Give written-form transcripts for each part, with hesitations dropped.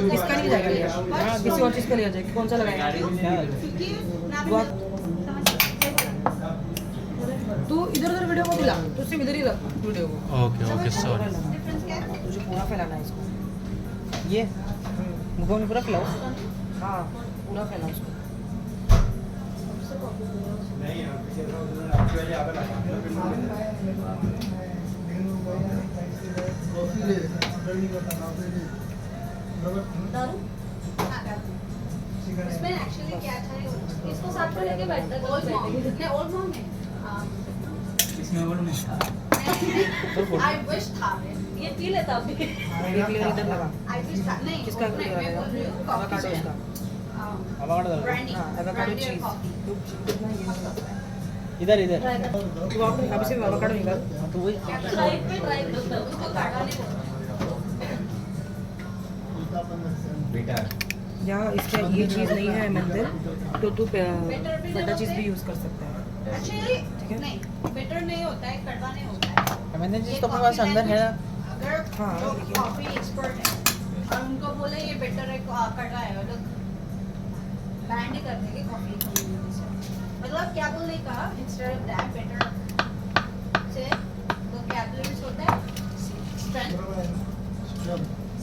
इसका नहीं जाएगा लिया, किसी और चीज़ का लिया जाएगा। कौन सा लगाएगा तू? इधर उधर वीडियो को दिला, तू सिर्फ इधर ही रख वीडियो को। Okay okay sorry. तुझे पूरा फैलाना है इसको। ये मुझको नहीं पूरा खिलाओ। हाँ पूरा फैला उसको। दारू? इसमें एक्चुअली क्या था, इसको साथ में लेके बैठता था। ओल्ड मॉम में आई विश था ये पी लेता अभी। इधर लगा। आई विश था नहीं किसका मैं बोल रही हूँ एवोकाडो इसका। एवोकाडो डालो। ब्रांडी हाँ एवोकाडो चीज़। इधर इधर तू अभी से एवोकाडो निकाल। तो वही ट्राई करता हूँ, उसको काटा नहीं बोलता। यहाँ इसका ये चीज़ नहीं है मंदिर, तो तू बटर चीज़ भी यूज़ कर सकता है। एक्चुअली नहीं बेटर नहीं होता है, कड़वा नहीं होता है। मैंने जिस तो अपने पास अंदर है ना। अगर हाँ, जो लेकिन- कॉफी एक्सपर्ट है और उनको बोले ये बेटर है कड़वा है, और लोग बैंड कर देंगे कॉफी कम्युनिटी से। मतलब क्या बोलने का इंस्टेड ऑफ दैट बेटर से वोकैबुलरीज होता है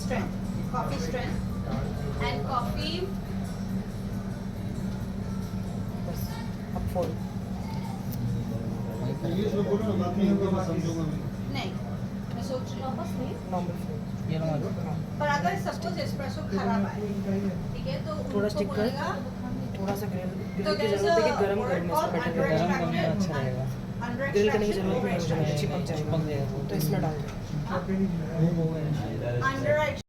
strength, coffee strength and coffee बस अब फोल्ड। नहीं, मैं सोच रही हूँ वापस नहीं। Normal fold. ये लो मारो। पर अगर सपोज एस्प्रेसो खराब आए, ठीक है, तो थोड़ा उनको स्टिक कर, बोलेगा थोड़ा सा ग्रिल तो की जरूरत है कि गरम करने इसको बैटर गरम करने में अच्छा रहेगा। ग्रिल करने की जरूरत नहीं है, चिपक जाएगा। चिपक जाएगा वो। तो इसमें डाल दो। वो है। अंडर